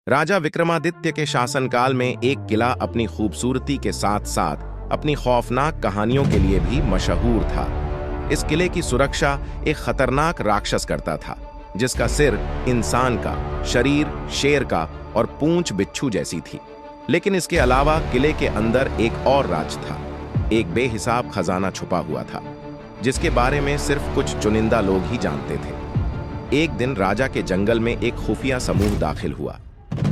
राजा विक्रमादित्य के शासनकाल में एक किला अपनी खूबसूरती के साथ साथ अपनी खौफनाक कहानियों के लिए भी मशहूर था। इस किले की सुरक्षा एक खतरनाक राक्षस करता था, जिसका सिर इंसान का, शरीर शेर का और पूंछ बिच्छू जैसी थी। लेकिन इसके अलावा किले के अंदर एक और राज था। एक बेहिसाब खजाना छुपा हुआ था, जिसके बारे में सिर्फ कुछ चुनिंदा लोग ही जानते थे। एक दिन राजा के जंगल में एक खुफिया समूह दाखिल हुआ।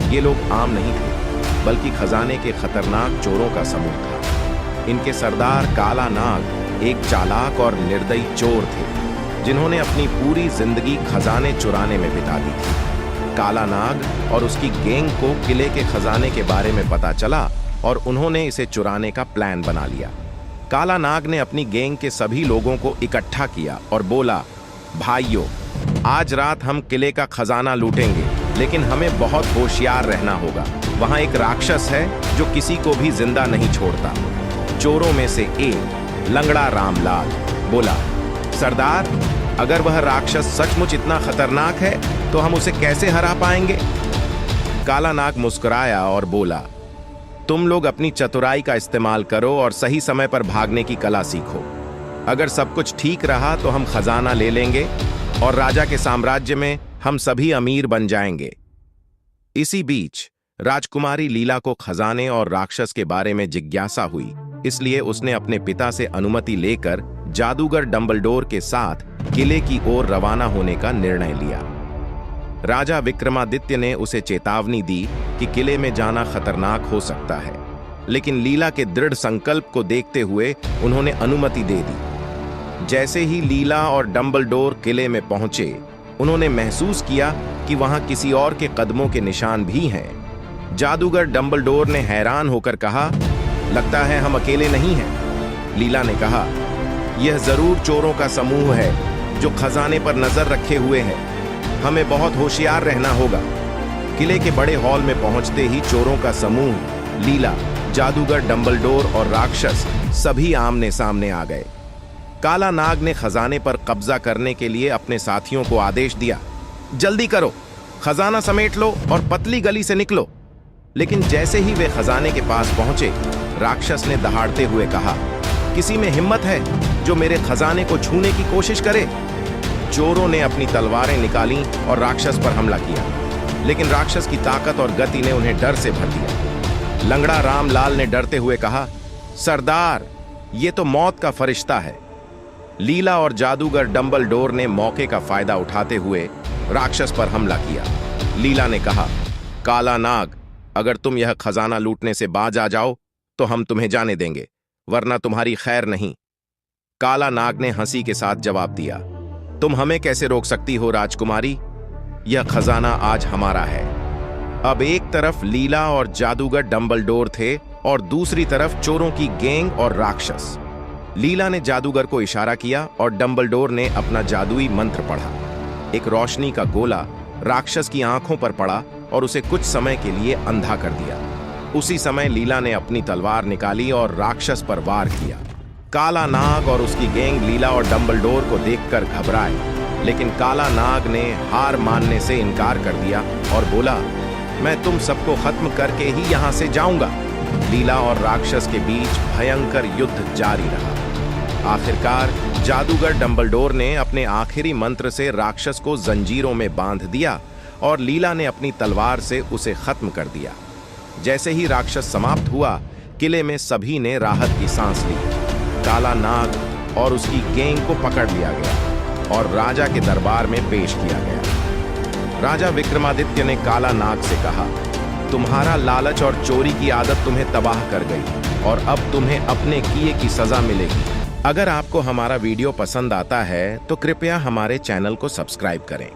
ये लोग आम नहीं थे, बल्कि खजाने के खतरनाक चोरों का समूह था। इनके सरदार काला नाग एक चालाक और निर्दयी चोर थे, जिन्होंने अपनी पूरी जिंदगी खजाने चुराने में बिता दी थी। काला नाग और उसकी गैंग को किले के खजाने के बारे में पता चला और उन्होंने इसे चुराने का प्लान बना लिया। काला नाग ने अपनी गैंग के सभी लोगों को इकट्ठा किया और बोला, भाइयों, आज रात हम किले का खजाना लूटेंगे, लेकिन हमें बहुत होशियार रहना होगा। वहां एक राक्षस है जो किसी को भी जिंदा नहीं छोड़ता। चोरों में से एक लंगड़ा रामलाल बोला, सरदार, अगर वह राक्षस सचमुच इतना खतरनाक है तो हम उसे कैसे हरा पाएंगे? काला नाग मुस्कुराया और बोला, तुम लोग अपनी चतुराई का इस्तेमाल करो और सही समय पर भागने की कला सीखो। अगर सब कुछ ठीक रहा तो हम खजाना ले लेंगे और राजा के साम्राज्य में हम सभी अमीर बन जाएंगे। इसी बीच राजकुमारी लीला को खजाने और राक्षस के बारे में जिज्ञासा हुई, इसलिए उसने अपने पिता से अनुमति लेकर जादूगर डंबलडोर के साथ किले की ओर रवाना होने का निर्णय लिया। राजा विक्रमादित्य ने उसे चेतावनी दी कि किले में जाना खतरनाक हो सकता है, लेकिन लीला के दृढ़ संकल्प को देखते हुए उन्होंने अनुमति दे दी। जैसे ही लीला और डंबलडोर किले में पहुंचे, उन्होंने महसूस किया कि वहां किसी और के कदमों के निशान भी हैं। जादूगर डंबलडोर ने हैरान होकर कहा, लगता है हम अकेले नहीं हैं। लीला ने कहा, यह जरूर चोरों का समूह है जो खजाने पर नजर रखे हुए है। हमें बहुत होशियार रहना होगा। किले के बड़े हॉल में पहुंचते ही चोरों का समूह, लीला, जादूगर डंबलडोर और राक्षस सभी आमने सामने आ गए। काला नाग ने खजाने पर कब्जा करने के लिए अपने साथियों को आदेश दिया, जल्दी करो, खजाना समेट लो और पतली गली से निकलो। लेकिन जैसे ही वे खजाने के पास पहुंचे, राक्षस ने दहाड़ते हुए कहा, किसी में हिम्मत है जो मेरे खजाने को छूने की कोशिश करे? चोरों ने अपनी तलवारें निकाली और राक्षस पर हमला किया, लेकिन राक्षस की ताकत और गति ने उन्हें डर से भर दिया। लंगड़ा रामलाल ने डरते हुए कहा, सरदार, ये तो मौत का फरिश्ता है। लीला और जादूगर डंबलडोर ने मौके का फायदा उठाते हुए राक्षस पर हमला किया। लीला ने कहा, काला नाग, अगर तुम यह खजाना लूटने से बाज आ जाओ तो हम तुम्हें जाने देंगे, वरना तुम्हारी खैर नहीं। काला नाग ने हंसी के साथ जवाब दिया, तुम हमें कैसे रोक सकती हो राजकुमारी? यह खजाना आज हमारा है। अब एक तरफ लीला और जादूगर डंबलडोर थे और दूसरी तरफ चोरों की गैंग और राक्षस। लीला ने जादूगर को इशारा किया और डंबलडोर ने अपना जादुई मंत्र पढ़ा। एक रोशनी का गोला राक्षस की आंखों पर पड़ा और उसे कुछ समय के लिए अंधा कर दिया। उसी समय लीला ने अपनी तलवार निकाली और राक्षस पर वार किया। काला नाग और उसकी गैंग लीला और डंबलडोर को देखकर घबराए, लेकिन काला नाग ने हार मानने से इनकार कर दिया और बोला, मैं तुम सबको खत्म करके ही यहां से जाऊंगा। लीला और राक्षस के बीच भयंकर युद्ध जारी रहा। आखिरकार जादूगर डंबलडोर ने अपने आखिरी मंत्र से राक्षस को जंजीरों में बांध दिया और लीला ने अपनी तलवार से उसे खत्म कर दिया। जैसे ही राक्षस समाप्त हुआ, किले में सभी ने राहत की सांस ली। काला नाग और उसकी गैंग को पकड़ लिया गया और राजा के दरबार में पेश किया गया। राजा विक्रमादित्य ने काला नाग से कहा, तुम्हारा लालच और चोरी की आदत तुम्हें तबाह कर गई और अब तुम्हें अपने किए की सजा मिलेगी। अगर आपको हमारा वीडियो पसंद आता है तो कृपया हमारे चैनल को सब्सक्राइब करें।